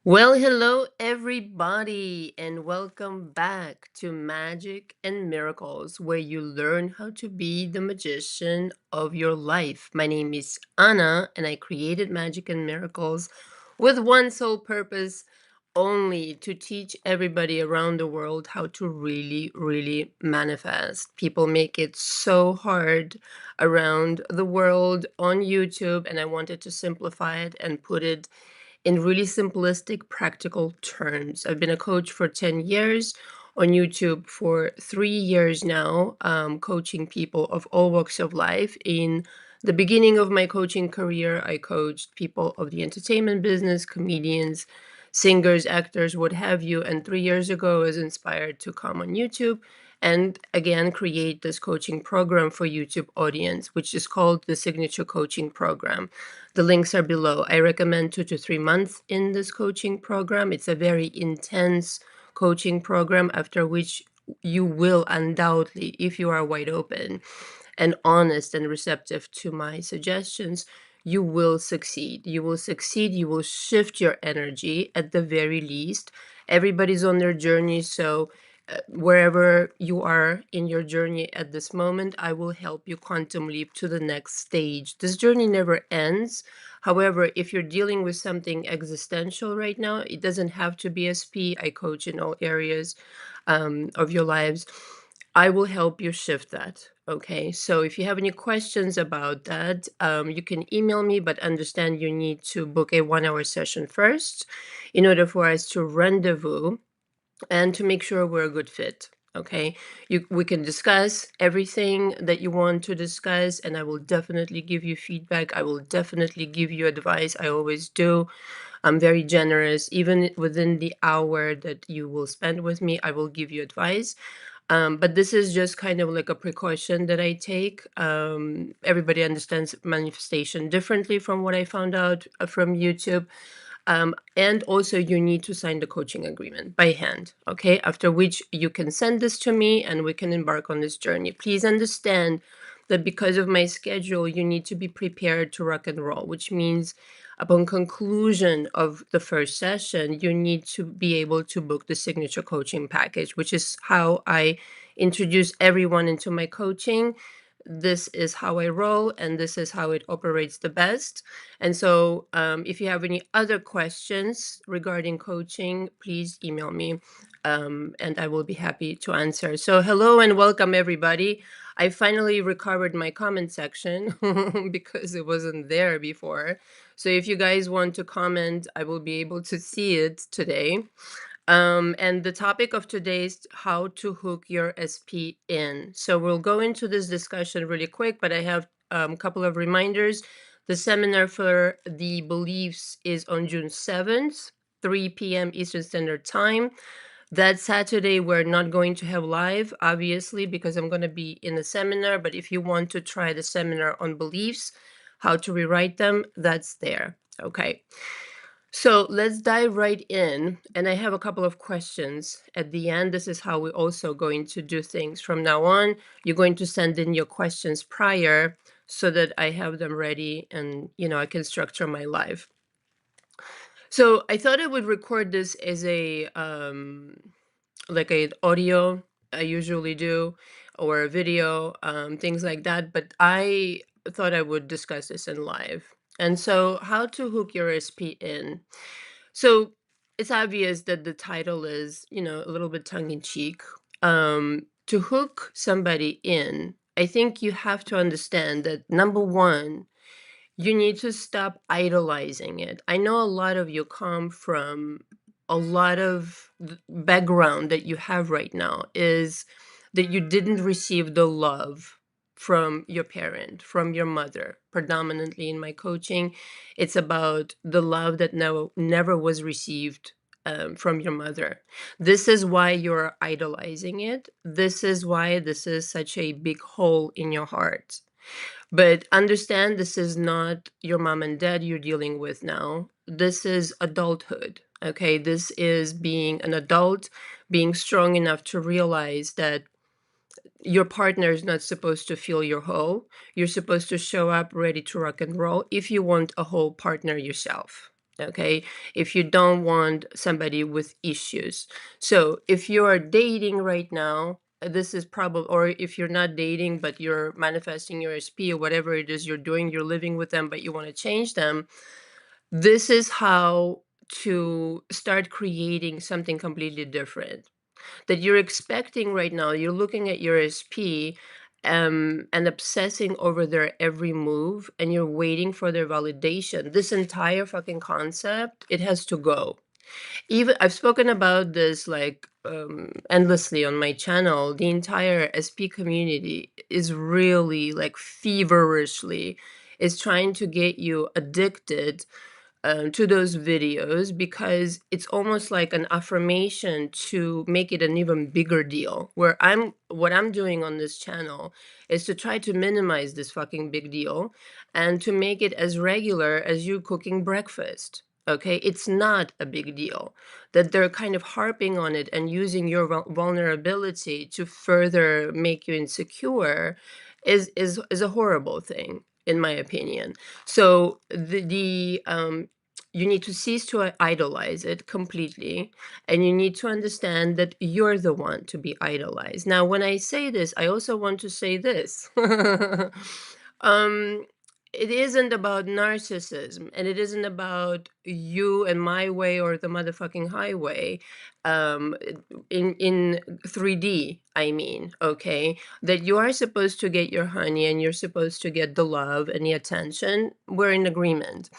Well, hello everybody, and welcome back to Magic and Miracles, where you learn how to be the magician of your life. My name is Anna, and I created Magic and Miracles with one sole purpose only to teach everybody around the world how to really, really manifest. People make it so hard around the world on YouTube, and I wanted to simplify it and put it in really simplistic, practical terms. I've been a coach for 10 years, on YouTube for 3 years now, coaching people of all walks of life. In the beginning of my coaching career, I coached people of the entertainment business, comedians, singers, actors, what have you. And 3 years ago, I was inspired to come on YouTube and again create this coaching program for YouTube audience, which is called the Signature Coaching Program. The links are below. I recommend 2 to 3 months in this coaching program. It's a very intense coaching program after which you will undoubtedly, if you are wide open and honest and receptive to my suggestions, you will succeed. You will succeed. You will shift your energy at the very least. Everybody's on their journey. So, wherever you are in your journey at this moment, I will help you quantum leap to the next stage. This journey never ends. However, if you're dealing with something existential right now, it doesn't have to be SP. I coach in all areas of your lives. I will help you shift that. Okay. So if you have any questions about that, you can email me, but understand you need to book a 1 hour session first in order for us to rendezvous and to make sure we're a good fit. Okay. We can discuss everything that you want to discuss, and I will definitely give you feedback. I will definitely give you advice. I always do. I'm very generous. Even within the hour that you will spend with me, I will give you advice. But this is just kind of like a precaution that I take. Everybody understands manifestation differently from what I found out from YouTube. And also, you need to sign the coaching agreement by hand, okay? After which you can send this to me and we can embark on this journey. Please understand that because of my schedule, you need to be prepared to rock and roll, which means upon conclusion of the first session, you need to be able to book the signature coaching package, which is how I introduce everyone into my coaching. This is how I roll, and this is how it operates the best. And so, if you have any other questions regarding coaching, please email me, and I will be happy to answer. So, hello and welcome, everybody. I finally recovered my comment section because it wasn't there before. So, if you guys want to comment, I will be able to see it today. And the topic of today is how to hook your SP in. So we'll go into this discussion really quick, but I have a couple of reminders. The seminar for the beliefs is on June 7th, 3 p.m. Eastern Standard Time. That Saturday, we're not going to have live, obviously, because I'm going to be in a seminar. But if you want to try the seminar on beliefs, how to rewrite them, that's there. Okay. So let's dive right in. And I have a couple of questions at the end. This is how we're also going to do things from now on. You're going to send in your questions prior so that I have them ready and, I can structure my live. So I thought I would record this as a, like a audio I usually do, or a video, things like that. But I thought I would discuss this in live. And so, how to hook your SP in. So it's obvious that the title is, a little bit tongue in cheek. To hook somebody in, I think you have to understand that number one, you need to stop idolizing it. I know a lot of you come from a lot of background that you have right now is that you didn't receive the love from your parent, from your mother. Predominantly in my coaching, it's about the love that never was received from your mother. This is why you're idolizing it. This is why this is such a big hole in your heart. But understand, this is not your mom and dad you're dealing with now. This is adulthood. Okay. This is being an adult, being strong enough to realize that your partner is not supposed to fill your hole. You're supposed to show up ready to rock and roll if you want a whole partner yourself. Okay, if you don't want somebody with issues. So if you're dating right now, this is probably, or if you're not dating but you're manifesting your SP or whatever it is you're doing, you're living with them but you want to change them, this is how to start creating something completely different that you're expecting right now. You're looking at your SP and obsessing over their every move, and you're waiting for their validation. This entire fucking concept, it has to go. Even I've spoken about this like endlessly on my channel. The entire SP community is really like feverishly is trying to get you addicted to those videos, because it's almost like an affirmation to make it an even bigger deal. Where what I'm doing on this channel is to try to minimize this fucking big deal and to make it as regular as you cooking breakfast. Okay, it's not a big deal that they're kind of harping on it and using your vulnerability to further make you insecure is a horrible thing, in my opinion. So the you need to cease to idolize it completely, and you need to understand that you're the one to be idolized. Now, when I say this, I also want to say this. um, it isn't about narcissism, and it isn't about you and my way or the motherfucking highway. Um, in 3D, I mean, okay, that you are supposed to get your honey and you're supposed to get the love and the attention. We're in agreement,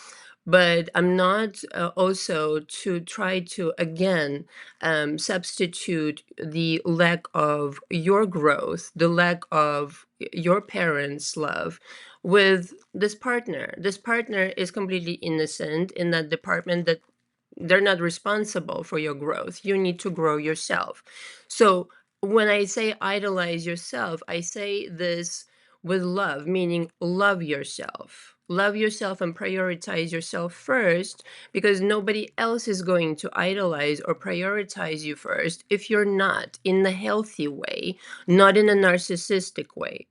but I'm not also to try to again substitute the lack of your growth, the lack of your parents' love with this partner. This partner is completely innocent in that department, that they're not responsible for your growth. You need to grow yourself. So when I say idolize yourself, I say this with love, meaning love yourself. Love yourself and prioritize yourself first, because nobody else is going to idolize or prioritize you first if you're not in the healthy way, not in a narcissistic way.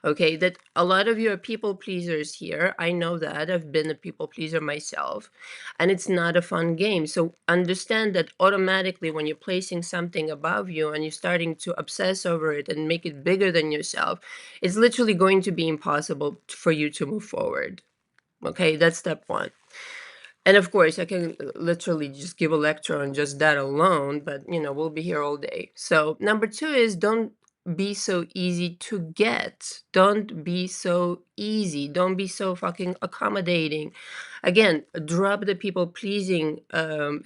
Okay, that a lot of you are people pleasers here. I know that. I've been a people pleaser myself, and it's not a fun game. So understand that automatically when you're placing something above you and you're starting to obsess over it and make it bigger than yourself, it's literally going to be impossible for you to move forward. Okay, that's step one. And of course, I can literally just give a lecture on just that alone, but we'll be here all day. So, number two is don't be so easy to get. Don't be so easy. Don't be so fucking accommodating. Again, drop the people pleasing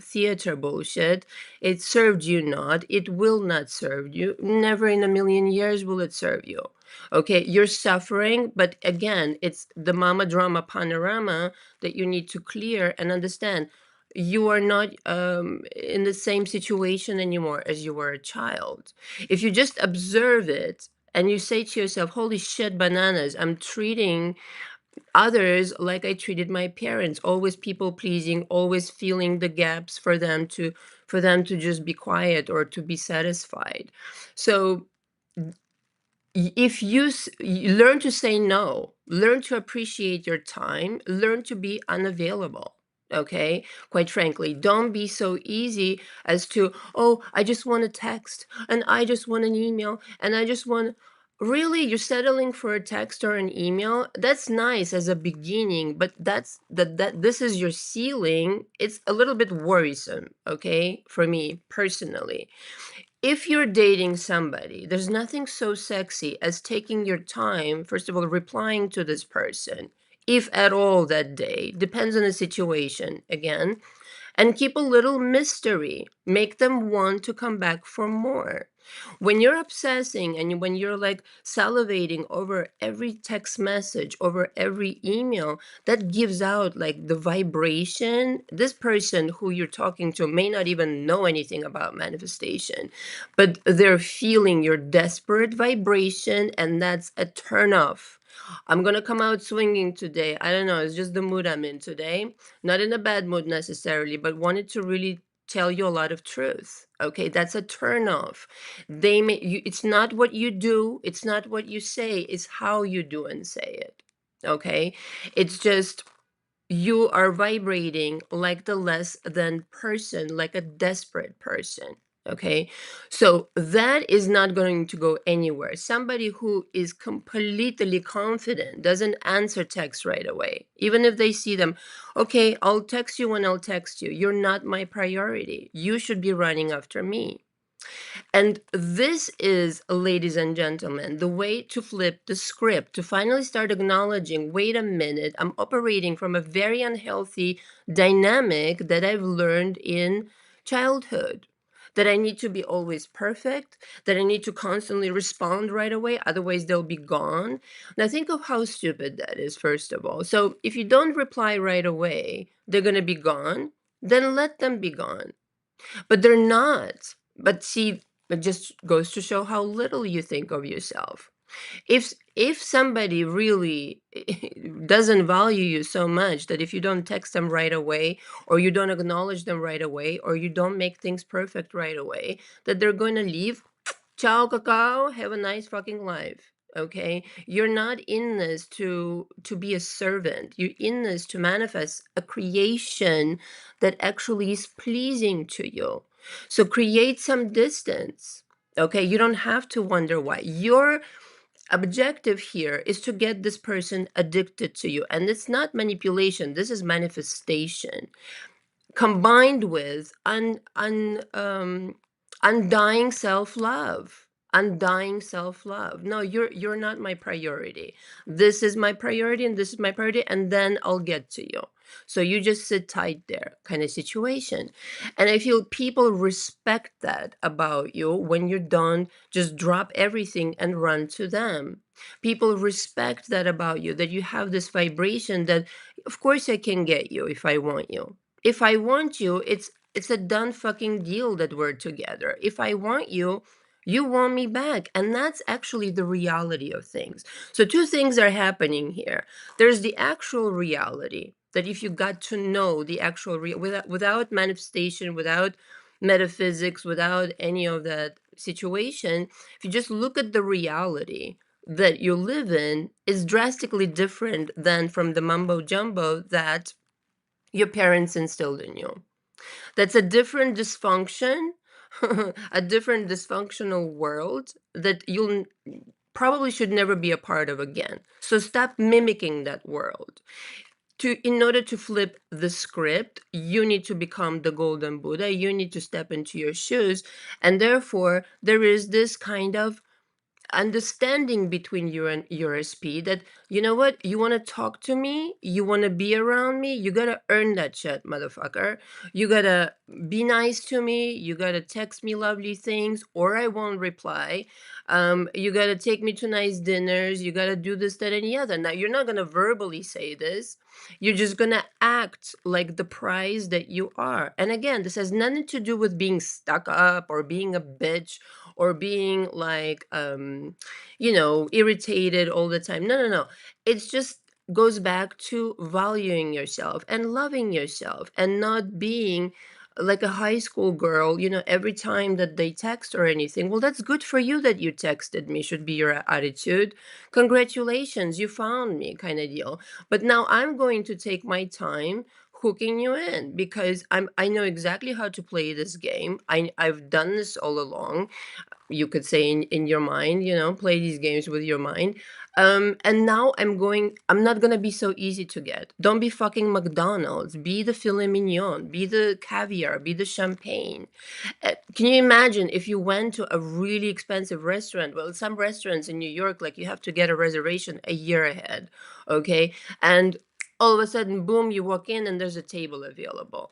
theater bullshit. It served you not. It will not serve you. Never in a million years will it serve you. Okay, you're suffering, but again, it's the mama drama panorama that you need to clear and understand. You are not in the same situation anymore as you were a child. If you just observe it and you say to yourself, holy shit, bananas, I'm treating others like I treated my parents, always people pleasing, always filling the gaps for them to just be quiet or to be satisfied. So if you learn to say no, learn to appreciate your time, learn to be unavailable. Okay, quite frankly, don't be so easy as to, oh, I just want a text and I just want an email and I just want. Really, you're settling for a text or an email? That's nice as a beginning, but that this is your ceiling. It's a little bit worrisome, okay, for me personally. If you're dating somebody, there's nothing so sexy as taking your time, first of all, replying to this person, if at all that day, depends on the situation again, and keep a little mystery. Make them want to come back for more. When you're obsessing and when you're like salivating over every text message, over every email, that gives out like the vibration. This person who you're talking to may not even know anything about manifestation, but they're feeling your desperate vibration, and that's a turn off. I'm gonna come out swinging today. I don't know. It's just the mood I'm in today. Not in a bad mood necessarily, but wanted to really tell you a lot of truth. Okay, that's a turn off. They may you, it's not what you do, it's not what you say, it's how you do and say it. Okay? It's just you are vibrating like the less than person, like a desperate person. Okay. So that is not going to go anywhere. Somebody who is completely confident doesn't answer text right away, even if they see them. Okay, I'll text you when I'll text you. You're not my priority. You should be running after me. And this is, ladies and gentlemen, the way to flip the script, to finally start acknowledging, wait a minute, I'm operating from a very unhealthy dynamic that I've learned in childhood. That I need to be always perfect, that I need to constantly respond right away, otherwise they'll be gone. Now, think of how stupid that is, first of all. So, if you don't reply right away, they're going to be gone, then let them be gone. But they're not. But see, it just goes to show how little you think of yourself. If somebody really doesn't value you so much that if you don't text them right away, or you don't acknowledge them right away, or you don't make things perfect right away, that they're going to leave. Ciao, cacao. Have a nice fucking life. Okay, you're not in this to be a servant. You're in this to manifest a creation that actually is pleasing to you. So create some distance. Okay, you don't have to wonder why. Your objective here is to get this person addicted to you, and it's not manipulation. This is manifestation combined with undying self-love. Undying self-love. No, you're not my priority. This is my priority, and this is my priority, and then I'll get to you. So you just sit tight there, kind of situation. And I feel people respect that about you. When you're done, just drop everything and run to them. People respect that about you, that you have this vibration that, of course, I can get you if I want you. If I want you, it's a done fucking deal that we're together. If I want you, you want me back. And that's actually the reality of things. So two things are happening here. There's the actual reality that if you got to know the actual without manifestation, without metaphysics, without any of that situation, if you just look at the reality that you live in, is drastically different than from the mumbo jumbo that your parents instilled in you. That's a different dysfunction, a different dysfunctional world that you'll probably should never be a part of again. So stop mimicking that world. In order to flip the script, you need to become the golden Buddha. You need to step into your shoes, and therefore there is this kind of understanding between you and your SP that, you know what, you want to talk to me, you want to be around me, you gotta earn that shit, motherfucker. You gotta be nice to me, you gotta text me lovely things, or I won't reply. You gotta take me to nice dinners, you gotta do this, that, and the other. Now, you're not gonna verbally say this, you're just gonna act like the prize that you are. And again, this has nothing to do with being stuck up or being a bitch or being like irritated all the time. No, no, no. It's just goes back to valuing yourself and loving yourself and not being like a high school girl, every time that they text or anything. Well, that's good for you that you texted me, should be your attitude. Congratulations, you found me, kind of deal. But now I'm going to take my time hooking you in because I know exactly how to play this game. I've done this all along, you could say, in your mind, play these games with your mind. And now I'm not gonna be so easy to get. Don't be fucking McDonald's. Be the filet mignon, be the caviar, be the champagne. Can you imagine if you went to a really expensive restaurant? Well, some restaurants in New York, like, you have to get a reservation a year ahead. Okay. And all of a sudden, boom, you walk in and there's a table available.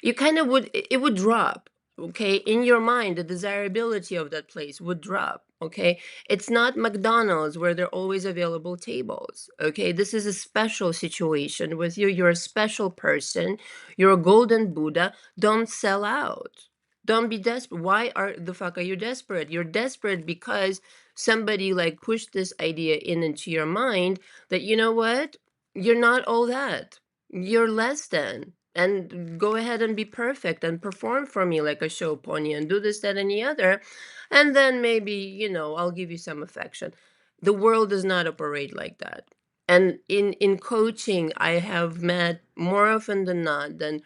You kind of would, it would drop. Okay, in your mind, the desirability of that place would drop. Okay, it's not McDonald's where there are always available tables. Okay, this is a special situation with you. You're a special person, you're a golden Buddha. Don't sell out. Don't be desperate. Why are the fuck are you desperate? You're desperate because somebody like pushed this idea into your mind that, you know what, you're not all that, you're less than, and go ahead and be perfect and perform for me like a show pony and do this, that, and the other. And then maybe, I'll give you some affection. The world does not operate like that. And in coaching, I have met more often than not, than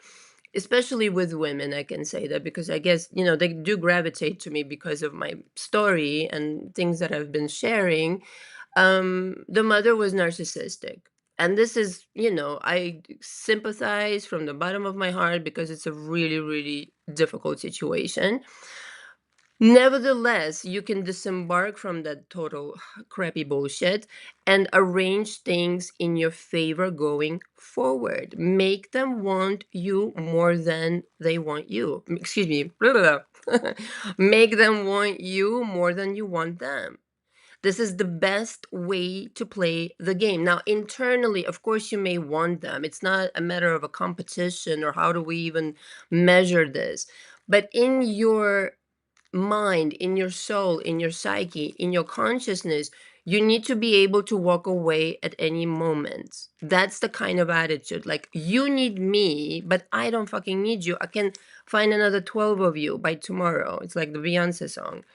especially with women, I can say that, because I guess, they do gravitate to me because of my story and things that I've been sharing. The mother was narcissistic. And this is, I sympathize from the bottom of my heart, because it's a really, really difficult situation. Nevertheless, you can disembark from that total crappy bullshit and arrange things in your favor going forward. Make them want you more than they want you. Excuse me. Blah, blah, blah. Make them want you more than you want them. This is the best way to play the game. Now, internally, of course, you may want them. It's not a matter of a competition, or how do we even measure this. But in your mind, in your soul, in your psyche, in your consciousness, you need to be able to walk away at any moment. That's the kind of attitude. Like, you need me, but I don't fucking need you. I can find another 12 of you by tomorrow. It's like the Beyonce song.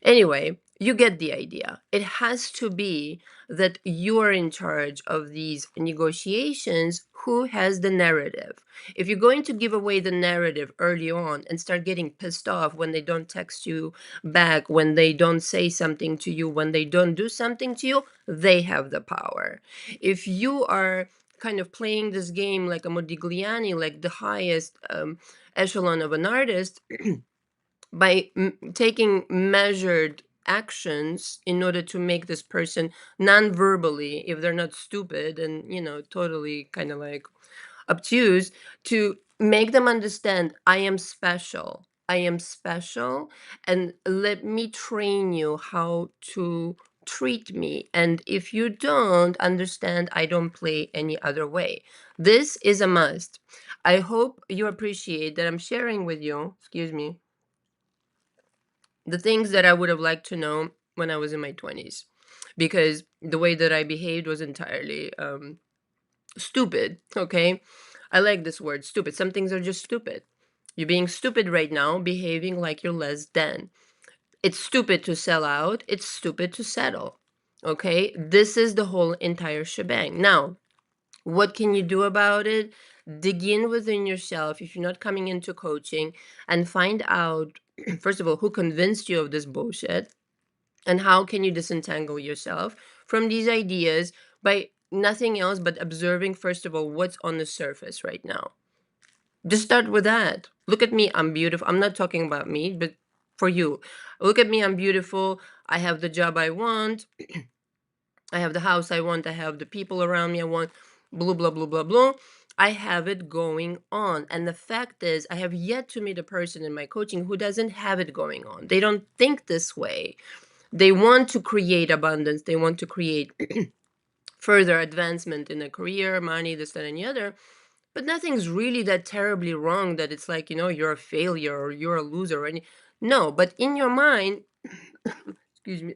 Anyway, you get the idea. It has to be that you are in charge of these negotiations. Who has the narrative? If you're going to give away the narrative early on and start getting pissed off when they don't text you back, when they don't say something to you, when they don't do something to you, they have the power. If you are kind of playing this game like a Modigliani, like the highest echelon of an artist, by taking measured actions in order to make this person non-verbally, if they're not stupid and totally kind of like obtuse, to make them understand, I am special, I am special, and let me train you how to treat me. And if you don't understand, I don't play any other way. This is a must. I hope you appreciate that I'm sharing with you, excuse me, the things that I would have liked to know when I was in my 20s, because the way that I behaved was entirely stupid. Okay, I like this word, stupid. Some things are just stupid. You're being stupid right now, behaving like you're less than. It's stupid to sell out, it's stupid to settle. Okay, this is the whole entire shebang. Now, what can you do about it? Dig in within yourself if you're not coming into coaching, and find out, first of all, who convinced you of this bullshit, and how can you disentangle yourself from these ideas by nothing else but observing, first of all, what's on the surface right now. Just start with that. Look at me, I'm beautiful. I'm not talking about me, but for you. Look at me, I'm beautiful. I have the job I want. I have the house I want. I have the people around me I want. Blah, blah, blah, blah, blah. I have it going on. And the fact is, I have yet to meet a person in my coaching who doesn't have it going on. They don't think this way. They want to create abundance. They want to create further advancement in a career, money, this, that, and the other. But nothing's really that terribly wrong that it's like, you're a failure or you're a loser or any. No, but in your mind, excuse me.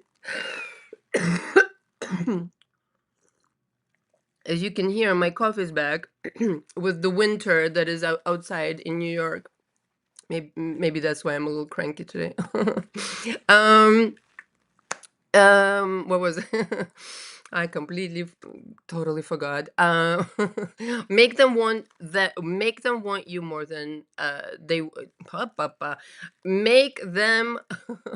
As you can hear, my cough is back with the winter that is outside in New York. Maybe that's why I'm a little cranky today. um, what was it? I completely, totally forgot. Make them want you more than they. Make them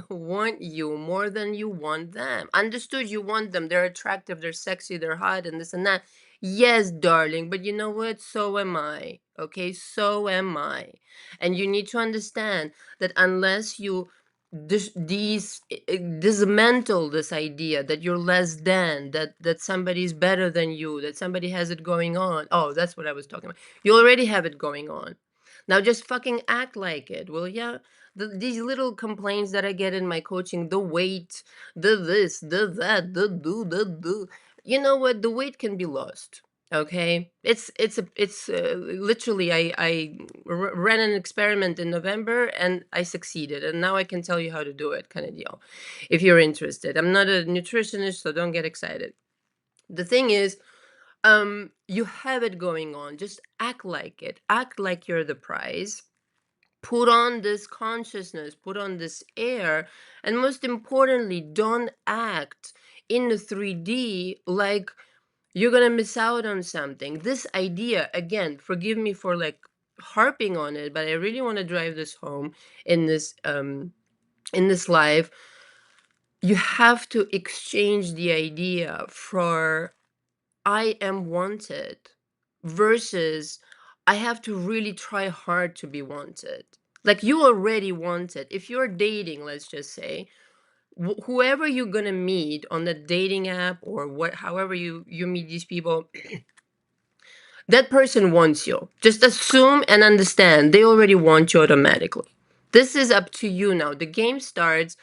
want you more than you want them. Understood? You want them. They're attractive. They're sexy. They're hot, and this and that. Yes, darling. But you know what? So am I. Okay, so am I. And you need to understand that unless you dismantle this idea that you're less than, that somebody's better than you, that somebody has it going on. Oh, that's what I was talking about. You already have it going on. Now just fucking act like it, will ya? These little complaints that I get in my coaching, the weight, the this, the that, the you know what, the weight can be lost. Okay, it's literally, I ran an experiment in November and I succeeded, and now I can tell you how to do it, kind of deal, if you're interested. I'm not a nutritionist, so don't get excited. The thing is, you have it going on. Just act like it. Act like you're the prize. Put on this consciousness, put on this air, and most importantly, don't act in the 3D like you're gonna miss out on something. This idea, again, forgive me for like harping on it, but I really want to drive this home in this life. You have to exchange the idea for I am wanted versus I have to really try hard to be wanted. Like you already want it. If you're dating, let's just say, whoever you're gonna meet on the dating app or what, however you meet these people, that person wants you. Just assume and understand they already want you automatically. This is up to you now. The game starts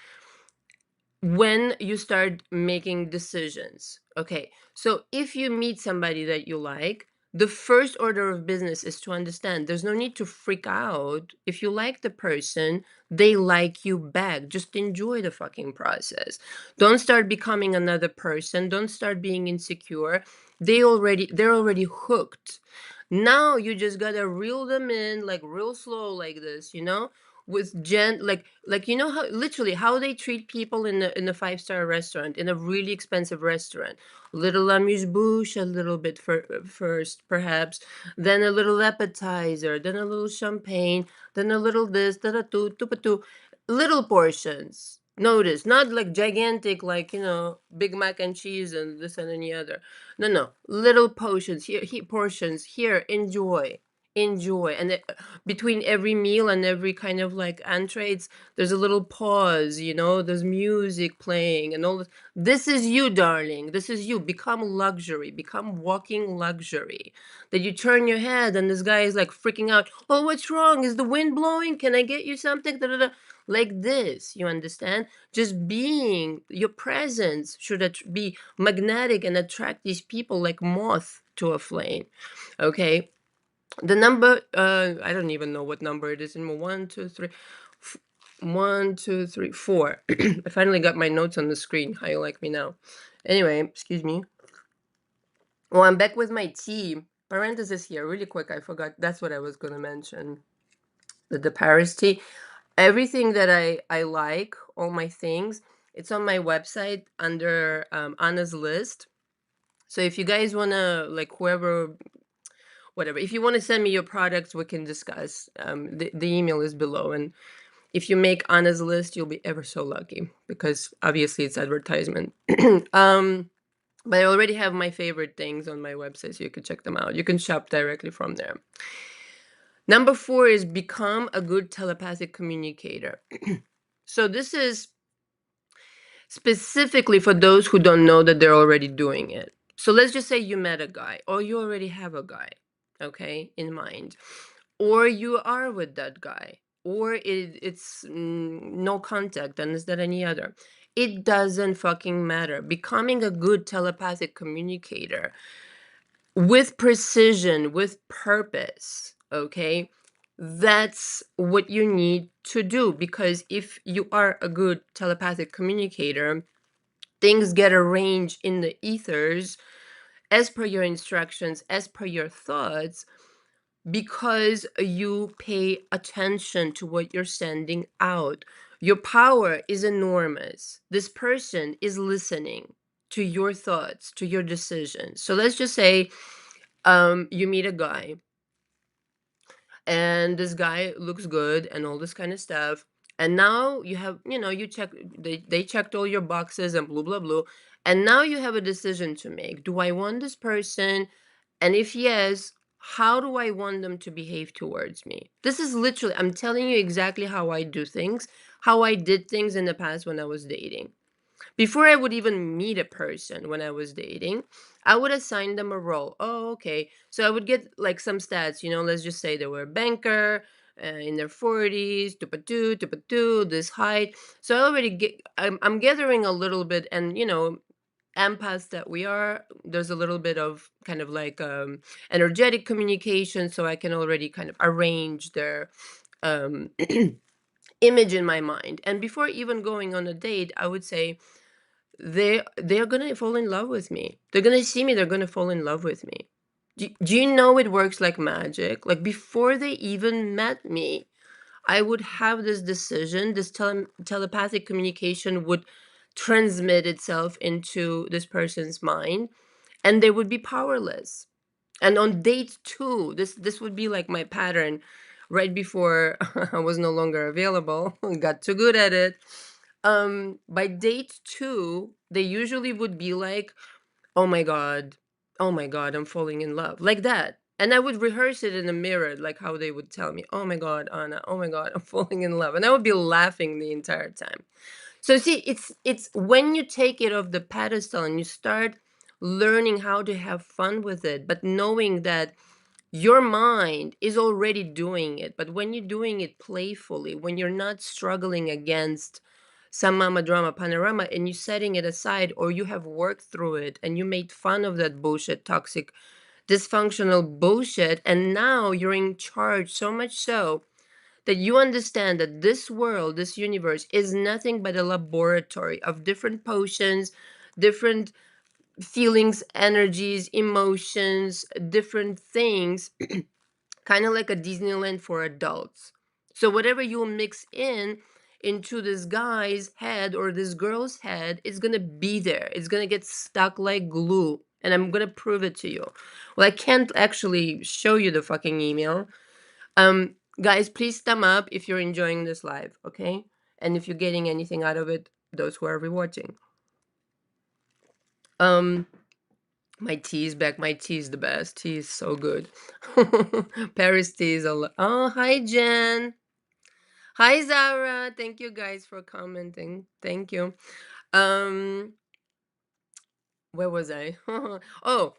when you start making decisions. Okay, so if you meet somebody that you like, the first order of business is to understand there's no need to freak out. If you like the person, they like you back. Just enjoy the fucking process. Don't start becoming another person. Don't start being insecure. They're already hooked. Now you just gotta reel them in like real slow like this, with like how literally how they treat people in a five-star restaurant, in a really expensive restaurant. Little amuse-bouche, a little bit first perhaps, then a little appetizer, then a little champagne, then a little this, da da tu tu pa tu. Little portions, notice, not like gigantic, like big mac and cheese and this and any other. No, no, little potions here, portions here. Enjoy, and between every meal and every kind of like entrees, there's a little pause. There's music playing and all this. This is you, darling. This is you. Become luxury. Become walking luxury. That you turn your head and this guy is like freaking out. Oh, what's wrong? Is the wind blowing? Can I get you something? Da, da, da. Like this, you understand? Just being your presence should be magnetic and attract these people like moth to a flame. Okay, the number, I don't even know what number it is anymore. One, two, three, 4. I finally got my notes on the screen. How you like me now? Anyway, excuse me. Well, I'm back with my tea. Parenthesis here, really quick. I forgot. That's what I was gonna mention. The Paris tea. Everything that I like, all my things, it's on my website under Anna's list. So if you guys wanna, like, whoever, whatever, if you want to send me your products, we can discuss. The email is below, and if you make Anna's list, you'll be ever so lucky because obviously it's advertisement. um, but I already have my favorite things on my website, so you can check them out. You can shop directly from there. Number 4 is become a good telepathic communicator. So this is specifically for those who don't know that they're already doing it. So let's just say you met a guy, or you already have a guy, okay, in mind, or you are with that guy, or it's no contact, and is that any other? It doesn't fucking matter. Becoming a good telepathic communicator with precision, with purpose, okay? That's what you need to do, because if you are a good telepathic communicator, things get arranged in the ethers as per your instructions, as per your thoughts, because you pay attention to what you're sending out. Your power is enormous. This person is listening to your thoughts, to your decisions. So let's just say you meet a guy, and this guy looks good and all this kind of stuff, and now you have, you check, they checked all your boxes and blah blah blah, and now you have a decision to make. Do I want this person? And if yes, how do I want them to behave towards me? This is literally, I'm telling you exactly how I do things, how I did things in the past when I was dating. Before I would even meet a person, when I was dating, I would assign them a role. Oh, okay. So I would get like some stats, let's just say they were a banker, in their 40s, tupa-two, tupa-two, this height. So I already I'm gathering a little bit, and, empaths that we are, there's a little bit of kind of like energetic communication, so I can already kind of arrange their um, image in my mind. And before even going on a date, I would say, they're gonna fall in love with me. They're gonna see me. They're gonna fall in love with me. Do you know it works like magic? Like before they even met me, I would have this decision. This telepathic communication would transmit itself into this person's mind, and they would be powerless. And on date two, this would be like my pattern right before I was no longer available, got too good at it. By date two, they usually would be like, oh my God, oh my God, I'm falling in love. Like that. And I would rehearse it in the mirror, like how they would tell me, oh my God, Anna, oh my God, I'm falling in love. And I would be laughing the entire time. So see, it's when you take it off the pedestal and you start learning how to have fun with it, but knowing that your mind is already doing it. But when you're doing it playfully, when you're not struggling against some mama drama panorama and you're setting it aside, or you have worked through it and you made fun of that bullshit, toxic, dysfunctional bullshit, and now you're in charge, so much so that you understand that this world, this universe, is nothing but a laboratory of different potions, different feelings, energies, emotions, different things, kind of like a Disneyland for adults. So whatever you mix in into this guy's head or this girl's head, it's gonna be there. It's gonna get stuck like glue. And I'm gonna prove it to you. Well, I can't actually show you the fucking email. Guys, please thumb up if you're enjoying this live, okay? And if you're getting anything out of it, those who are rewatching. Um, my tea is back. My tea is the best. Tea is so good. Paris tea is oh, hi Jen. Hi Zara. Thank you guys for commenting. Thank you. Um, where was I? Oh,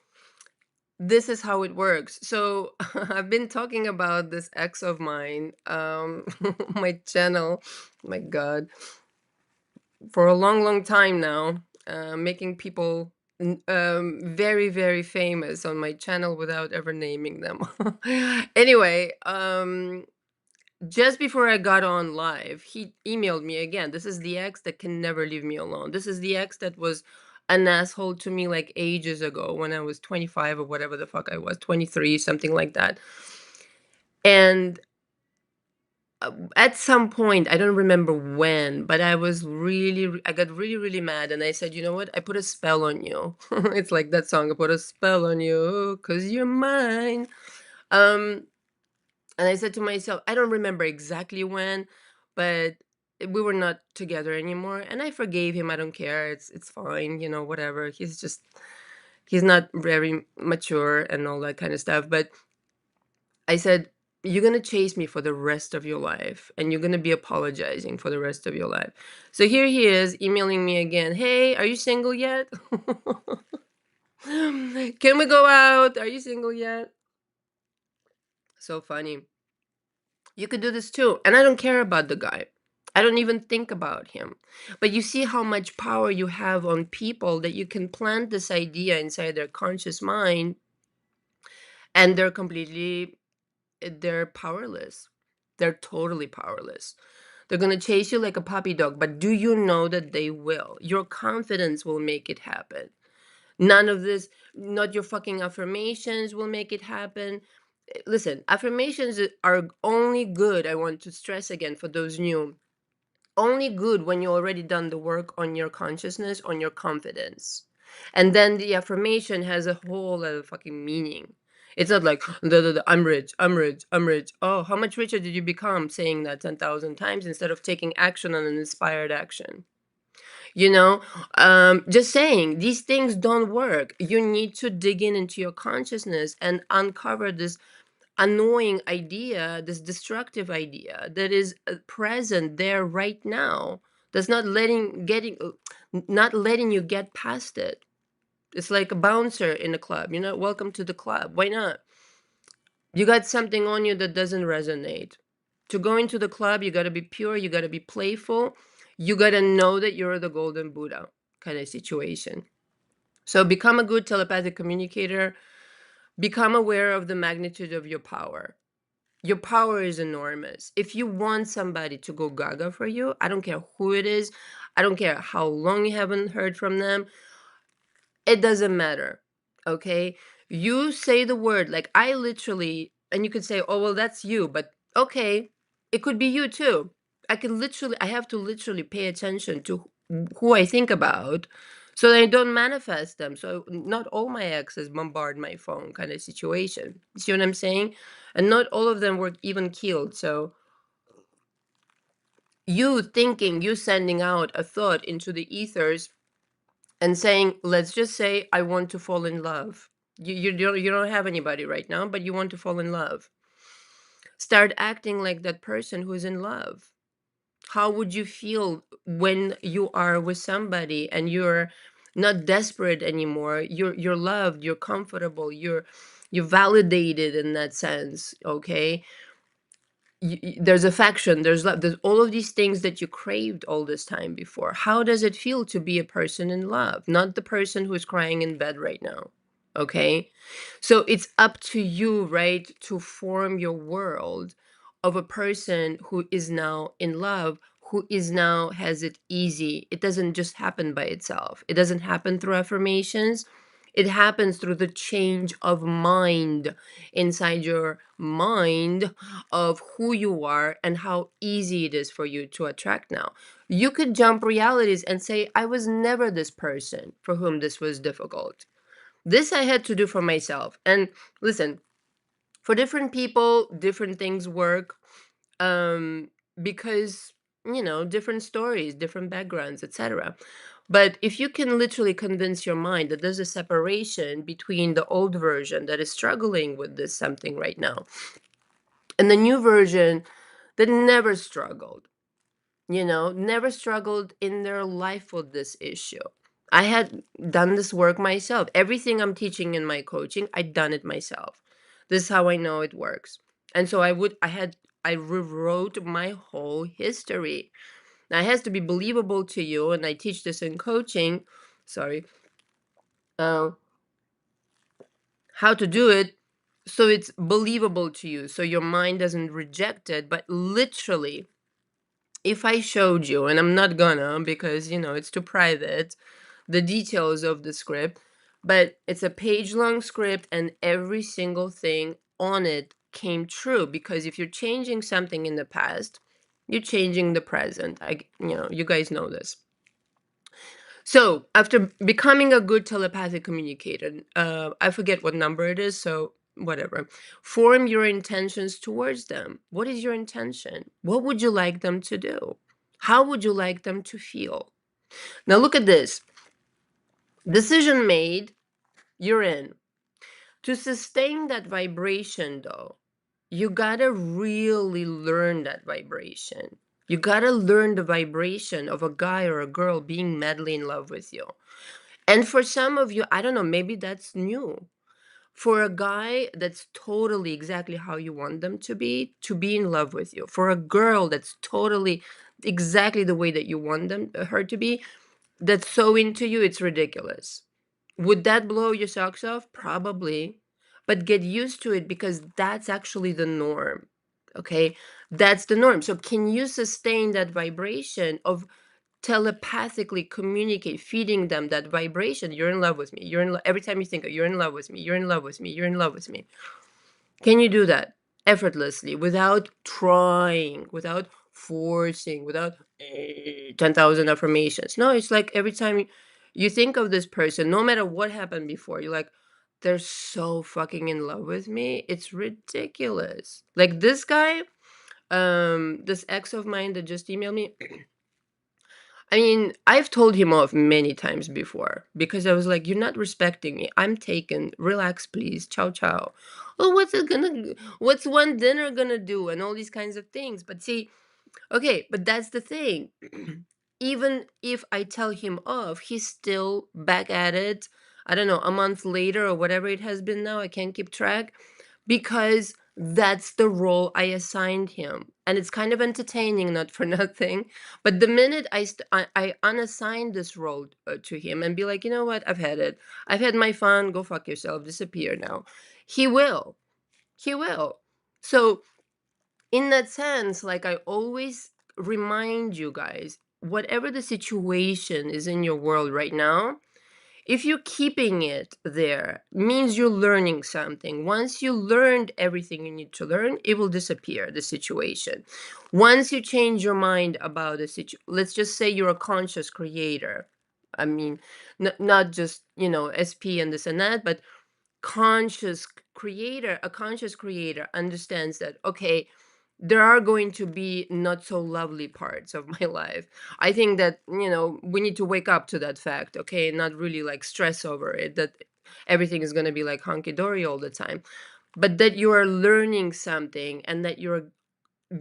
this is how it works. So I've been talking about this ex of mine, my channel, my God, for a long, long time now, making people very, very famous on my channel without ever naming them. Anyway, just before I got on live, he emailed me again. This is the ex that can never leave me alone. This is the ex that was an asshole to me like ages ago when I was 25 or whatever the fuck I was, 23, something like that. And at some point, I don't remember when, but I was I got really, really mad. And I said, you know what? I put a spell on you. It's like that song, I put a spell on you because you're mine. Um, and I said to myself, I don't remember exactly when, but we were not together anymore. And I forgave him. I don't care. It's fine, you know, whatever. He's not very mature and all that kind of stuff. But I said, you're going to chase me for the rest of your life and you're going to be apologizing for the rest of your life. So here he is emailing me again. Hey, are you single yet? Can we go out? Are you single yet? So funny. You could do this too. And I don't care about the guy. I don't even think about him. But you see how much power you have on people that you can plant this idea inside their conscious mind and they're powerless. They're totally powerless. They're going to chase you like a puppy dog, but do you know that they will? Your confidence will make it happen. None of this, not your fucking affirmations will make it happen. Listen, affirmations are only good, I want to stress again for those new, only good when you already done the work on your consciousness, on your confidence. And then the affirmation has a whole other fucking meaning. It's not like I'm rich, I'm rich, I'm rich. Oh, how much richer did you become saying that 10,000 times instead of taking action on an inspired action? You know, just saying these things don't work. You need to dig into your consciousness and uncover this annoying idea, this destructive idea that is present there right now, that's not letting you get past it. It's like a bouncer in a club, you know, welcome to the club. Why not? You got something on you that doesn't resonate. To go into the club, you got to be pure, you got to be playful, you got to know that you're the golden Buddha kind of situation. So become a good telepathic communicator, become aware of the magnitude of your power. Your power is enormous. If you want somebody to go gaga for you, I don't care who it is, I don't care how long you haven't heard from them, it doesn't matter. Okay? You say the word, like I literally, and you could say, oh, well, that's you, but okay, it could be you too. I have to literally pay attention to who I think about so they don't manifest them. So not all my exes bombard my phone kind of situation. You see what I'm saying? And not all of them were even killed. So you thinking, you sending out a thought into the ethers and saying, let's just say, I want to fall in love. You don't have anybody right now, but you want to fall in love. Start acting like that person who's in love. How would you feel when you are with somebody and you're not desperate anymore? You're loved, you're comfortable, you're validated in that sense, okay? There's affection, there's love, there's all of these things that you craved all this time before. How does it feel to be a person in love, not the person who's crying in bed right now? Okay, so it's up to you, right, to form your world of a person who is now in love, who is now has it easy. It doesn't just happen by itself. It doesn't happen through affirmations. It happens through the change of mind inside your mind of who you are and how easy it is for you to attract now. You could jump realities and say, I was never this person for whom this was difficult. This I had to do for myself. And listen, for different people, different things work, um, because, different stories, different backgrounds, etc. But if you can literally convince your mind that there's a separation between the old version that is struggling with this something right now and the new version that never struggled, never struggled in their life with this issue. I had done this work myself. Everything I'm teaching in my coaching, I'd done it myself. This is how I know it works. And so I rewrote my whole history. Now it has to be believable to you, and I teach this in coaching. Sorry. Uh, how to do it so it's believable to you, so your mind doesn't reject it, but literally, if I showed you, and I'm not gonna because it's too private, the details of the script, but it's a page long script and every single thing on it came true, because if you're changing something in the past, you're changing the present. You guys know this. So after becoming a good telepathic communicator, I forget what number it is, so whatever. Form your intentions towards them. What is your intention? What would you like them to do? How would you like them to feel? Now look at this. Decision made, you're in. To sustain that vibration, though, you gotta really learn that vibration. You gotta learn the vibration of a guy or a girl being madly in love with you. And for some of you, I don't know, maybe that's new. For a guy that's totally exactly how you want them to be in love with you. For a girl that's totally exactly the way that you want her to be, that's so into you, it's ridiculous. Would that blow your socks off? Probably. But get used to it, because that's actually the norm. Okay? That's the norm. So can you sustain that vibration of telepathically communicate, feeding them that vibration? You're in love with me. Every time you think you're in love with me, you're in love with me, you're in love with me. Can you do that effortlessly without trying, without forcing, without 10,000 affirmations? No, it's like every time you think of this person, no matter what happened before, you're like, they're so fucking in love with me. It's ridiculous. Like this guy, this ex of mine that just emailed me, I mean, I've told him off many times before because I was like, "You're not respecting me. I'm taken. Relax, please. Ciao, ciao." Oh, what's one dinner gonna do? And all these kinds of things. But see, okay, but that's the thing. Even if I tell him off, he's still back at it. I don't know, a month later or whatever it has been now. I can't keep track, because that's the role I assigned him. And it's kind of entertaining, not for nothing. But the minute I unassign this role to him and be like, you know what, I've had it. I've had my fun. Go fuck yourself. Disappear now. He will. He will. So, in that sense, like I always remind you guys, whatever the situation is in your world right now, if you're keeping it there, means you're learning something. Once you learned everything you need to learn, it will disappear, the situation. Once you change your mind about the situation, let's just say you're a conscious creator. I mean, not just, SP and this and that, but a conscious creator understands that, okay, there are going to be not so lovely parts of my life. I think that, we need to wake up to that fact, okay, and not really like stress over it, that everything is going to be like honky dory all the time, but that you are learning something, and that you're,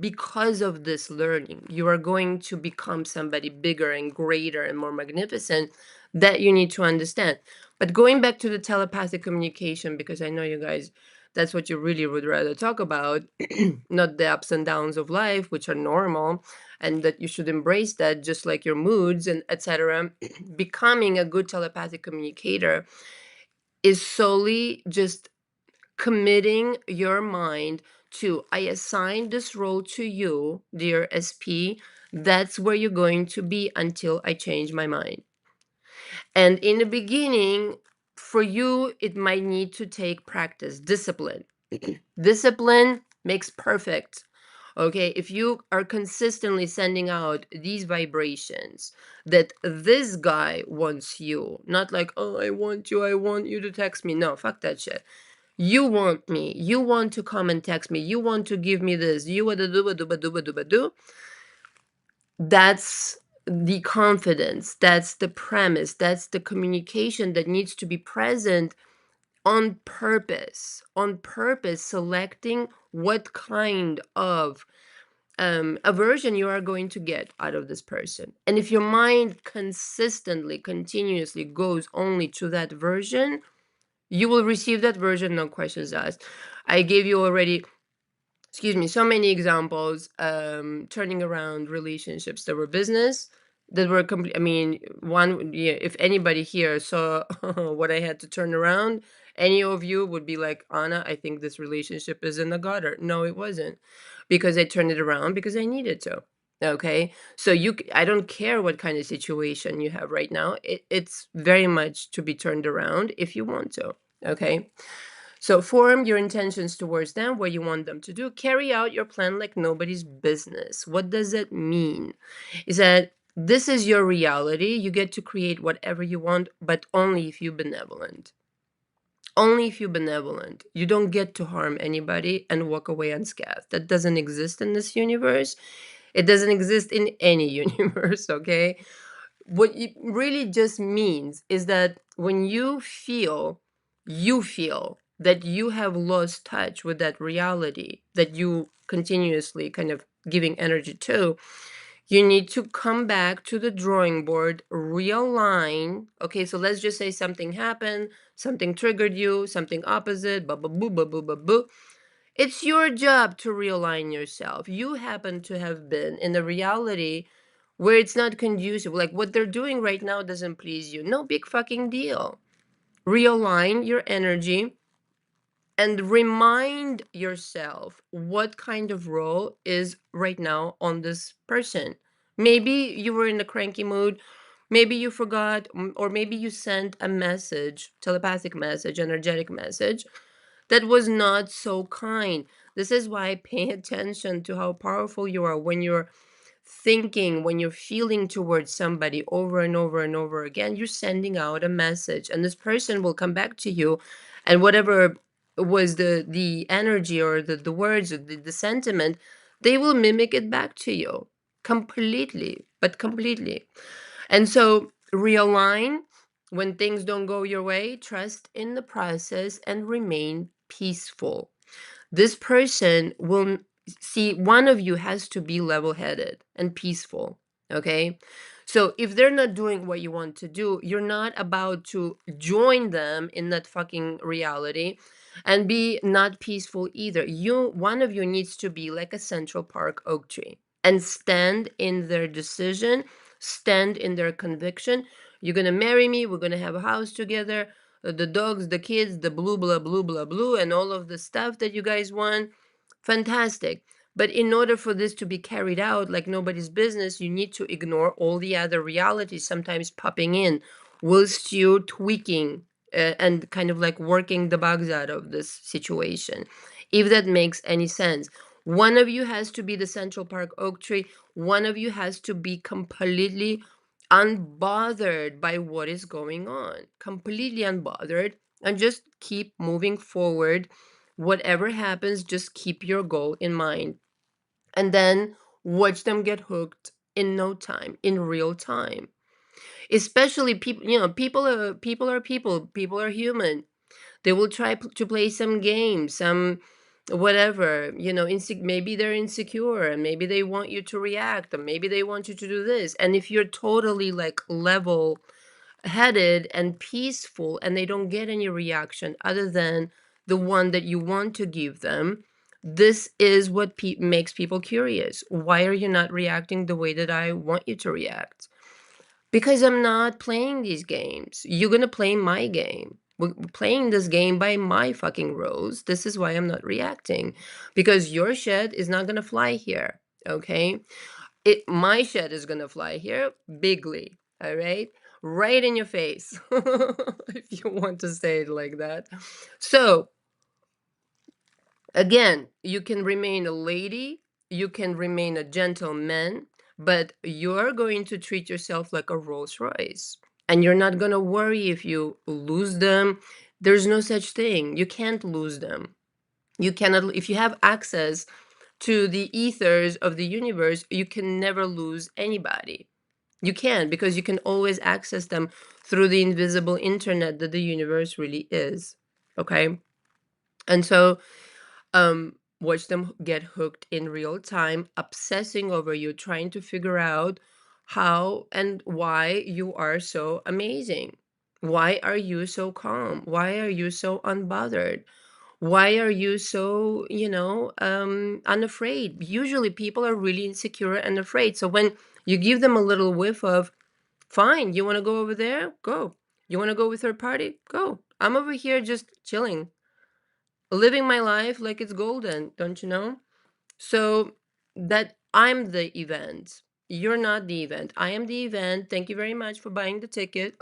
because of this learning, you are going to become somebody bigger and greater and more magnificent, that you need to understand. But going back to the telepathic communication, because I know you guys, that's what you really would rather talk about, not the ups and downs of life, which are normal, and that you should embrace that, just like your moods and etc. Becoming a good telepathic communicator is solely just committing your mind to, I assign this role to you, dear SP. That's where you're going to be until I change my mind. And in the beginning, for you, it might need to take practice, discipline. Discipline makes perfect. Okay, if you are consistently sending out these vibrations that this guy wants you, not like, oh, I want you to text me. No, fuck that shit. You want me. You want to come and text me. You want to give me this. You want to do. That's the confidence. That's the premise. That's the communication that needs to be present on purpose. On purpose, selecting what kind of aversion you are going to get out of this person. And if your mind consistently, continuously goes only to that version, you will receive that version, no questions asked. I gave you already, excuse me, so many examples, turning around relationships that were business, that were complete. I mean, one, yeah, if anybody here saw what I had to turn around, any of you would be like, Anna, I think this relationship is in the gutter. No, it wasn't, because I turned it around because I needed to. Okay, so I don't care what kind of situation you have right now. It's very much to be turned around if you want to. Okay, so form your intentions towards them, what you want them to do. Carry out your plan like nobody's business. What does it mean? Is that this is your reality. You get to create whatever you want, but only if you're benevolent. Only if you're benevolent. You don't get to harm anybody and walk away unscathed. That doesn't exist in this universe. It doesn't exist in any universe, okay? What it really just means is that when you feel that you have lost touch with that reality that you continuously kind of giving energy to, you need to come back to the drawing board, realign. Okay, so let's just say something happened, something triggered you, something opposite, blah, blah, boo, blah, boo, blah, boo. It's your job to realign yourself. You happen to have been in a reality where it's not conducive. Like what they're doing right now doesn't please you. No big fucking deal. Realign your energy and remind yourself what kind of role is right now on this person. Maybe you were in a cranky mood. Maybe you forgot, or maybe you sent a message, telepathic message, energetic message that was not so kind. This is why pay attention to how powerful you are when you're thinking, when you're feeling towards somebody over and over and over again. You're sending out a message, and this person will come back to you, and whatever was the energy or the words or the sentiment, they will mimic it back to you completely, but completely. And so realign when things don't go your way, trust in the process, and remain peaceful. This person will see, one of you has to be level headed and peaceful. Okay. So if they're not doing what you want to do, you're not about to join them in that fucking reality and be not peaceful either. One of you needs to be like a Central Park oak tree and stand in their decision, stand in their conviction. You're going to marry me. We're going to have a house together, the dogs, the kids, the blue, blah, blue, blah, blue, and all of the stuff that you guys want. Fantastic. But in order for this to be carried out like nobody's business, you need to ignore all the other realities sometimes popping in whilst you're tweaking and kind of like working the bugs out of this situation. If that makes any sense. One of you has to be the Central Park oak tree. One of you has to be completely unbothered by what is going on, completely unbothered, and just keep moving forward. Whatever happens, just keep your goal in mind. And then watch them get hooked in no time, in real time. Especially people, people are human. They will try to play some game, some whatever, maybe they're insecure and maybe they want you to react and maybe they want you to do this. And if you're totally like level headed and peaceful and they don't get any reaction other than the one that you want to give them, this is what makes people curious. Why are you not reacting the way that I want you to react? Because I'm not playing these games. You're gonna play my game. We're playing this game by my fucking rules. This is why I'm not reacting. Because your shit is not gonna fly here. Okay? My shit is gonna fly here bigly. Alright? Right in your face. If you want to say it like that. So again, you can remain a lady, you can remain a gentleman, but you're going to treat yourself like a Rolls Royce. And you're not going to worry if you lose them. There's no such thing. You can't lose them. You cannot, if you have access to the ethers of the universe, you can never lose anybody. You can, because you can always access them through the invisible internet that the universe really is. Okay? And so watch them get hooked in real time, obsessing over you, trying to figure out how and why you are so amazing. Why are you so calm? Why are you so unbothered? Why are you so, unafraid? Usually people are really insecure and afraid. So when you give them a little whiff of, fine, you want to go over there? Go. You want to go with third party? Go. I'm over here just chilling, living my life like it's golden, don't you know? So that I'm the event. You're not the event. I am the event. Thank you very much for buying the ticket.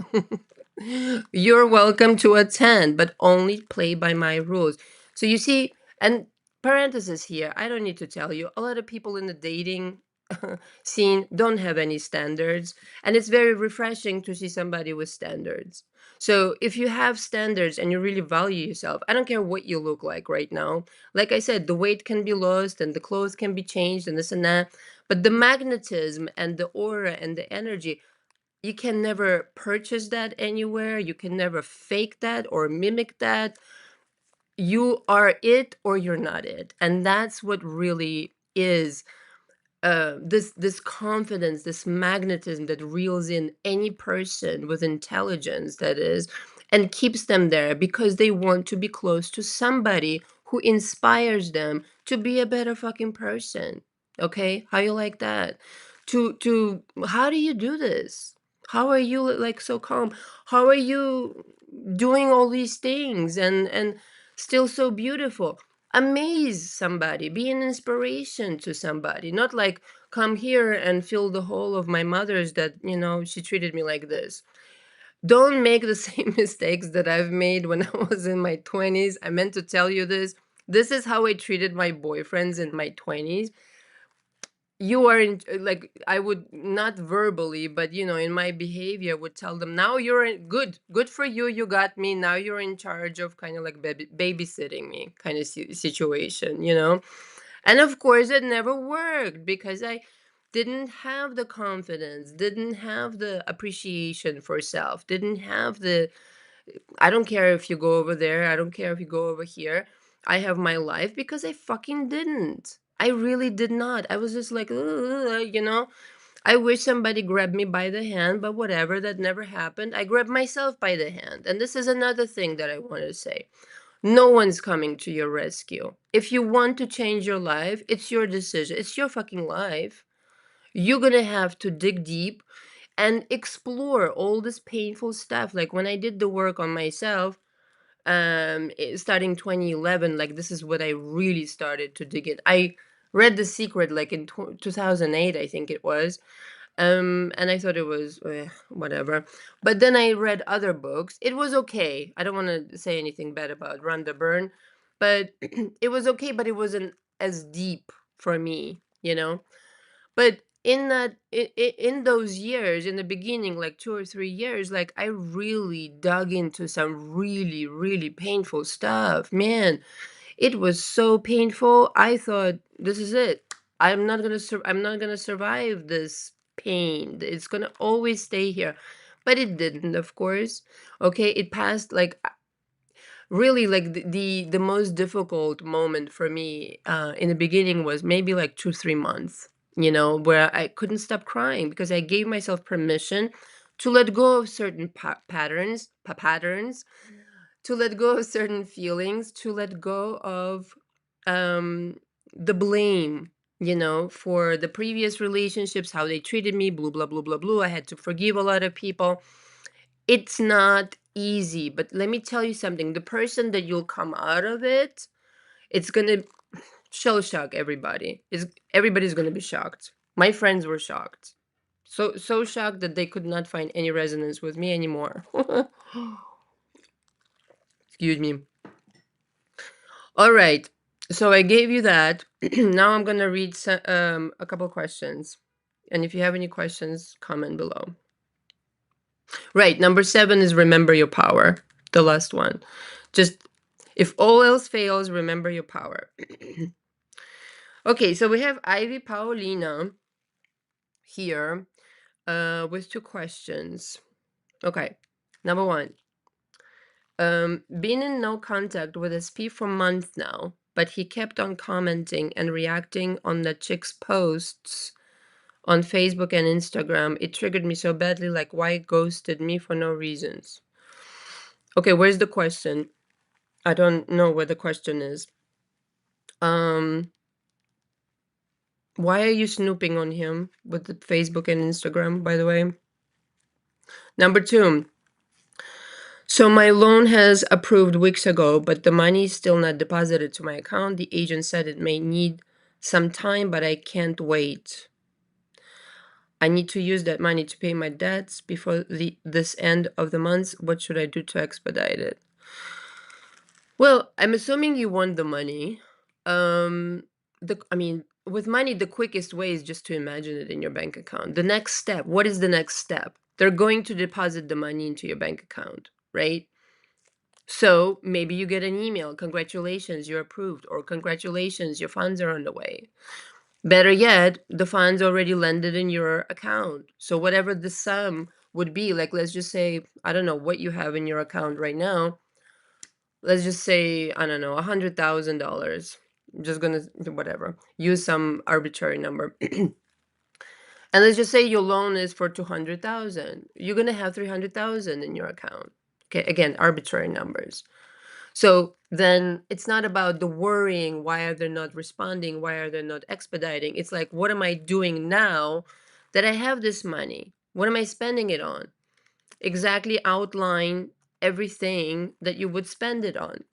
You're welcome to attend, but only play by my rules. So you see, and parenthesis here, I don't need to tell you, a lot of people in the dating scene don't have any standards. And it's very refreshing to see somebody with standards. So if you have standards and you really value yourself, I don't care what you look like right now. Like I said, the weight can be lost and the clothes can be changed and this and that. But the magnetism and the aura and the energy, you can never purchase that anywhere. You can never fake that or mimic that. You are it or you're not it. And that's what really is this confidence, this magnetism that reels in any person with intelligence, that is, and keeps them there because they want to be close to somebody who inspires them to be a better fucking person. Okay, how you like that? To how do you do this? How are you like so calm? How are you doing all these things and still so beautiful? Amaze somebody, be an inspiration to somebody, not like come here and fill the hole of my mother's that, she treated me like this. Don't make the same mistakes that I've made when I was in my 20s. I meant to tell you this. This is how I treated my boyfriends in my 20s. You are in, like, I would not verbally, but in my behavior would tell them, now you're in, good for you, you got me, now you're in charge of kind of like babysitting me kind of situation. And of course it never worked because I didn't have the confidence, didn't have the appreciation for self, didn't have the, I don't care if you go over there. I don't care if you go over here. I have my life because I fucking didn't. I really did not. I was just like, . I wish somebody grabbed me by the hand, but whatever, that never happened. I grabbed myself by the hand. And this is another thing that I want to say. No one's coming to your rescue. If you want to change your life, it's your decision. It's your fucking life. You're going to have to dig deep and explore all this painful stuff. Like when I did the work on myself, starting 2011, like this is what I really started to dig in. I read The Secret like in 2008, I think it was. And I thought it was whatever. But then I read other books. It was okay. I don't want to say anything bad about Rhonda Byrne, but it was okay, but it wasn't as deep for me. But in that in those years, in the beginning, like 2 or 3 years, like I really dug into some really, really painful stuff. Man, it was so painful. I thought, this is it. I'm not gonna survive this pain. It's gonna always stay here. But it didn't, of course. Okay, it passed like really like the most difficult moment for me in the beginning was maybe like 2 3 months, where I couldn't stop crying because I gave myself permission to let go of certain patterns, to let go of certain feelings, to let go of um the blame, for the previous relationships, how they treated me, blah blah blah blah blah. I had to forgive a lot of people. It's not easy, but let me tell you something. The person that you'll come out of it, it's gonna shell shock everybody. Everybody's gonna be shocked. My friends were shocked. So shocked that they could not find any resonance with me anymore. Excuse me. All right. So I gave you that. Now I'm gonna read a couple questions. And if you have any questions, comment below. Right. Number 7 is remember your power. The last one. Just if all else fails, remember your power. Okay, so we have Ivy Paulina here with 2 questions. Okay, number 1. Been in no contact with SP for months now, but he kept on commenting and reacting on the chick's posts on Facebook and Instagram. It triggered me so badly, like why ghosted me for no reasons. Okay, where's the question? I don't know where the question is. Why are you snooping on him with the Facebook and Instagram, by the way? Number 2. So my loan has approved weeks ago, but the money is still not deposited to my account. The agent said it may need some time, but I can't wait. I need to use that money to pay my debts before this end of the month. What should I do to expedite it? Well, I'm assuming you want the money. With money, the quickest way is just to imagine it in your bank account. The next step, what is the next step? They're going to deposit the money into your bank account, right? So maybe you get an email, congratulations, you're approved, or congratulations, your funds are on the way. Better yet, the funds already landed in your account. So whatever the sum would be, like let's just say, I don't know what you have in your account right now. Let's just say, I don't know, $100,000. Just gonna whatever. Use some arbitrary number. And let's just say your loan is for 200,000. You're gonna have 300,000 in your account. Okay, again, arbitrary numbers. So then it's not about the worrying, why are they not responding? Why are they not expediting? It's like, what am I doing now that I have this money? What am I spending it on? Exactly outline everything that you would spend it on.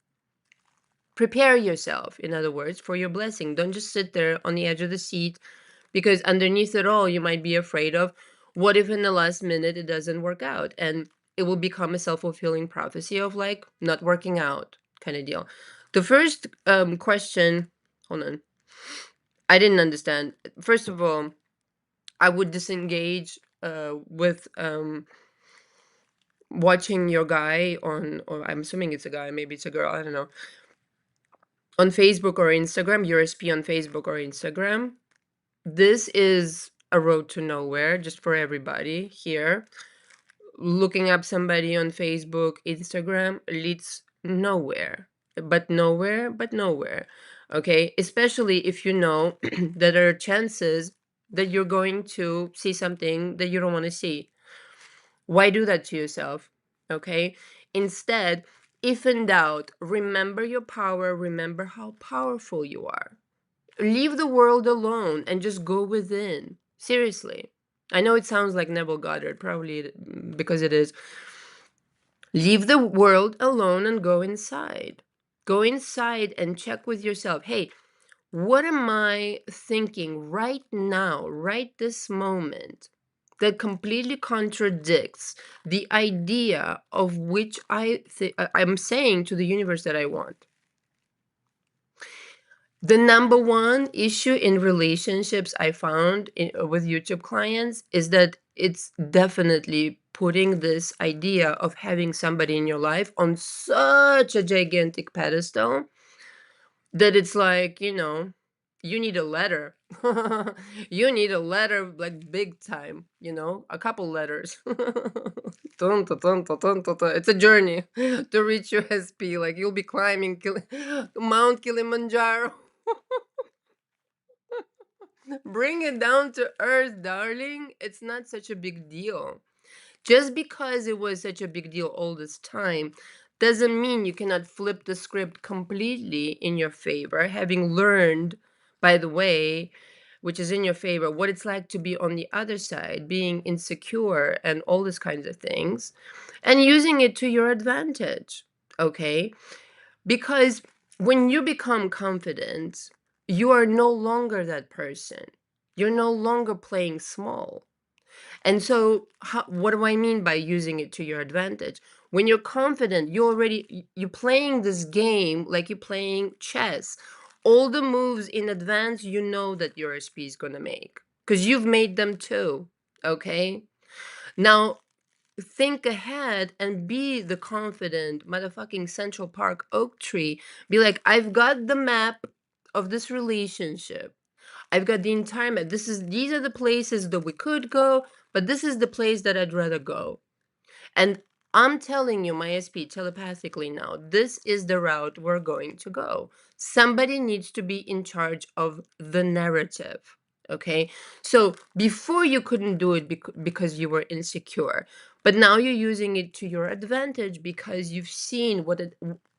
Prepare yourself, in other words, for your blessing. Don't just sit there on the edge of the seat, because underneath it all, you might be afraid of what if in the last minute it doesn't work out, and it will become a self-fulfilling prophecy of like not working out kind of deal. The first question, hold on, I didn't understand. First of all, I would disengage with watching your guy on, or I'm assuming it's a guy, maybe it's a girl, I don't know, on Facebook or Instagram, your SP on Facebook or Instagram. This is a road to nowhere, just for everybody here. Looking up somebody on Facebook, Instagram leads nowhere, but nowhere, but nowhere. Okay, especially if you know that there are chances that you're going to see something that you don't want to see. Why do that to yourself? Okay, instead, if in doubt, remember your power, remember how powerful you are. Leave the world alone and just go within. Seriously. I know it sounds like Neville Goddard, probably because it is. Leave the world alone and go inside. Go inside and check with yourself. Hey, what am I thinking right now, right this moment, that completely contradicts the idea of which I'm saying to the universe that I want? The number one issue in relationships I found with YouTube clients is that it's definitely putting this idea of having somebody in your life on such a gigantic pedestal that it's like, you need a letter. You need a letter like big time, a couple letters. Dun, dun, dun, dun, dun, dun, dun. It's a journey to reach your SP. Like you'll be climbing Mount Kilimanjaro. Bring it down to earth, darling. It's not such a big deal. Just because it was such a big deal all this time doesn't mean you cannot flip the script completely in your favor, having learned, by the way, which is in your favor, what it's like to be on the other side, being insecure and all these kinds of things, and using it to your advantage. Okay? Because when you become confident, you are no longer that person. You're no longer playing small. And so, what do I mean by using it to your advantage? When you're confident, you're playing this game like you're playing chess. All the moves in advance, you know that your SP is gonna make because you've made them too. Okay. Now think ahead and be the confident motherfucking Central Park oak tree. Be like, I've got the map of this relationship. I've got the entire map. These are the places that we could go, but this is the place that I'd rather go. And I'm telling you, my SP telepathically now, this is the route we're going to go. Somebody needs to be in charge of the narrative. Okay. So before you couldn't do it because you were insecure, but now you're using it to your advantage because you've seen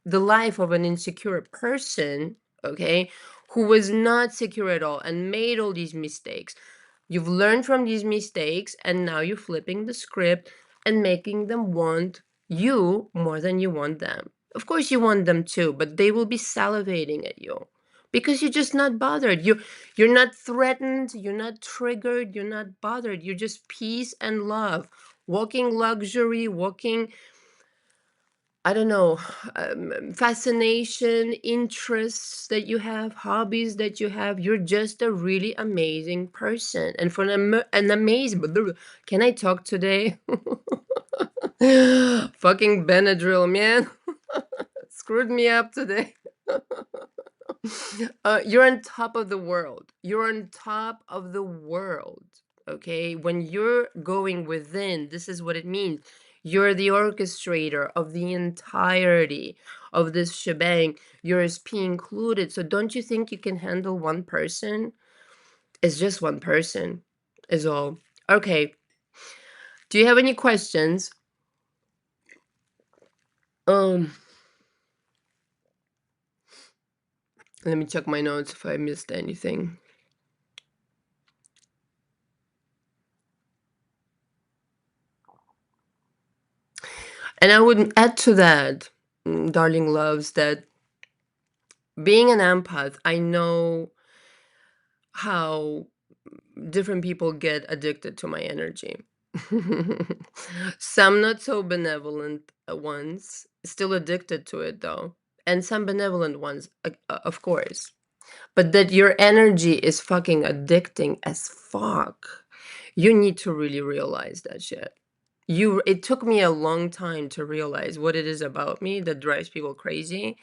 the life of an insecure person, okay, who was not secure at all and made all these mistakes. You've learned from these mistakes, and now you're flipping the script and making them want you more than you want them. Of course, you want them too, but they will be salivating at you because you're just not bothered. You're not threatened. You're not triggered. You're not bothered. You're just peace and love, walking luxury, walking, I don't know, fascination, interests that you have, hobbies that you have. You're just a really amazing person. And for an amazing, can I talk today? Fucking Benadryl, man. Screwed me up today. You're on top of the world. You're on top of the world. Okay. When you're going within, this is what it means. You're the orchestrator of the entirety of this shebang, yours P included. So don't you think you can handle one person? It's just one person, is all. Okay. Do you have any questions? Um, Let me check my notes if I missed anything. And I would add to that, darling loves, that being an empath, I know how different people get addicted to my energy. Some not so benevolent ones, still addicted to it though. And some benevolent ones, of course. But that your energy is fucking addicting as fuck. You need to really realize that shit. It took me a long time to realize what it is about me that drives people crazy,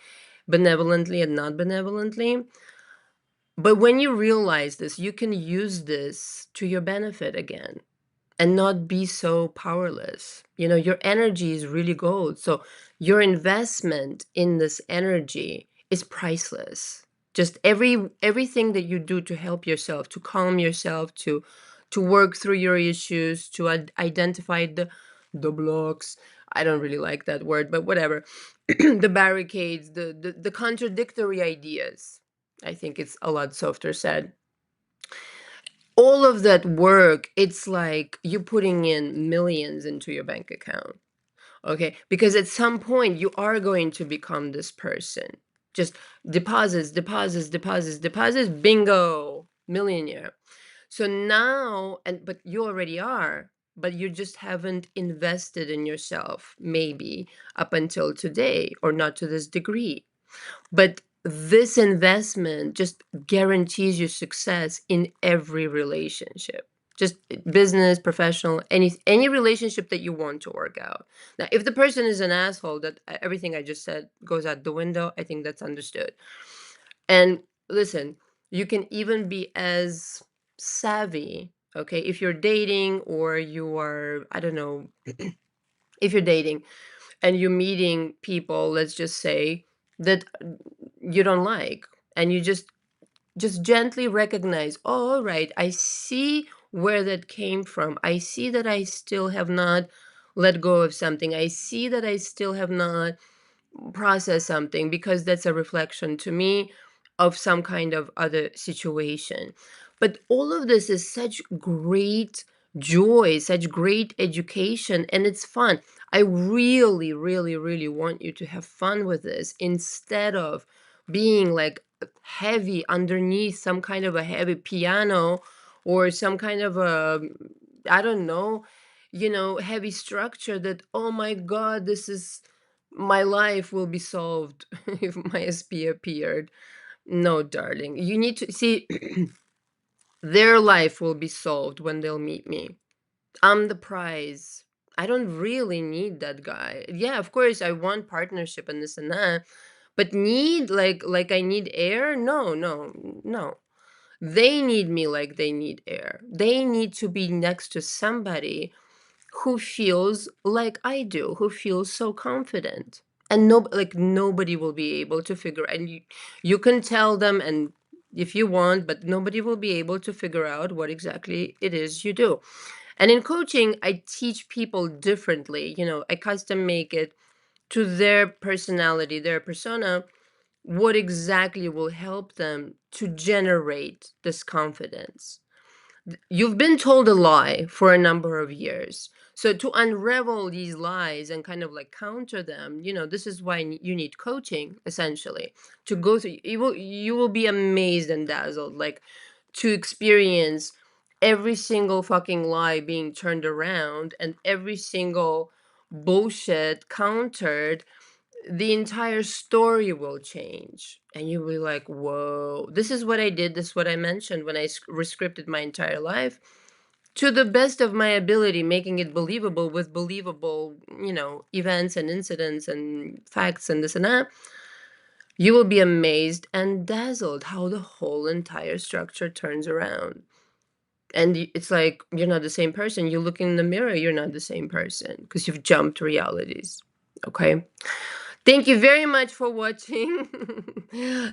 benevolently and not benevolently. But when you realize this, you can use this to your benefit again and not be so powerless. Your energy is really gold. So your investment in this energy is priceless. Just everything that you do to help yourself, to calm yourself, to work through your issues, to identify the blocks. I don't really like that word, but whatever. The barricades, the contradictory ideas. I think it's a lot softer said. All of that work, it's like you putting in millions into your bank account. Okay. Because at some point you are going to become this person. Just deposits, deposits, deposits, deposits, bingo, millionaire. So now, but you already are, but you just haven't invested in yourself, maybe up until today, or not to this degree. But this investment just guarantees you success in every relationship. Just business, professional, any relationship that you want to work out. Now, if the person is an asshole, that everything I just said goes out the window, I think that's understood. And listen, you can even be as savvy, okay, if you're dating or you are, I don't know, if you're dating and you're meeting people, let's just say, that you don't like, and you just gently recognize, oh, all right, I see where that came from. I see that I still have not let go of something. I see that I still have not process something, because that's a reflection to me of some kind of other situation. But all of this is such great joy, such great education, and it's fun. I really, really, really want you to have fun with this instead of being like heavy underneath some kind of a heavy piano or some kind of a, I don't know, heavy structure that, oh my God, this is my life will be solved if my SP appeared. No, darling. You need to see their life will be solved when they'll meet me. I'm the prize. I don't really need that guy. Yeah, of course I want partnership and this and that, but need like I need air? No, no, no. They need me like they need air. They need to be next to somebody who feels like I do, who feels so confident. And no, like nobody will be able to figure, and you can tell them, and if you want, but nobody will be able to figure out what exactly it is you do. And in coaching, I teach people differently. I custom make it to their personality, their persona, what exactly will help them to generate this confidence. You've been told a lie for a number of years. So to unravel these lies and kind of like counter them, this is why you need coaching, essentially, to go through. You will be amazed and dazzled, like, to experience every single fucking lie being turned around and every single bullshit countered. The entire story will change, and you'll be like, whoa, this is what I did, this is what I mentioned when I rescripted my entire life to the best of my ability, making it believable with believable, events and incidents and facts and this and that. You will be amazed and dazzled how the whole entire structure turns around. And it's like you're not the same person. You look in the mirror, you're not the same person because you've jumped realities. Okay. Thank you very much for watching.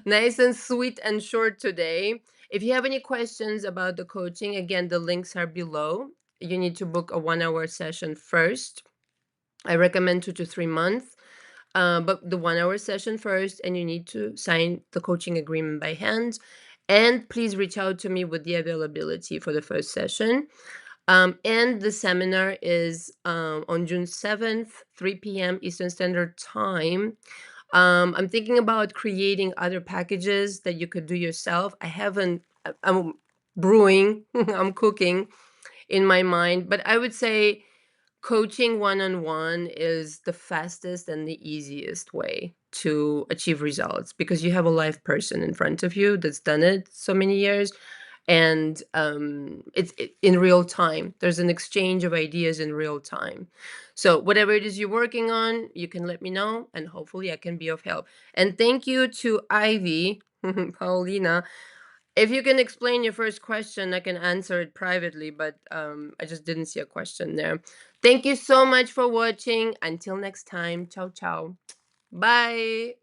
Nice and sweet and short today. If you have any questions about the coaching, again, the links are below. You need to book a 1 hour session first. I recommend 2 to 3 months, but the 1 hour session first, and you need to sign the coaching agreement by hand. And please reach out to me with the availability for the first session. And the seminar is on June 7th, 3 p.m. Eastern Standard Time. I'm thinking about creating other packages that you could do yourself. I'm brewing, I'm cooking in my mind, but I would say coaching one on one is the fastest and the easiest way to achieve results, because you have a live person in front of you that's done it so many years, and in real time. There's an exchange of ideas in real time. So whatever it is you're working on, you can let me know, and hopefully I can be of help. And thank you to Ivy, Paulina. If you can explain your first question, I can answer it privately, but I just didn't see a question there. Thank you so much for watching. Until next time, ciao ciao. Bye.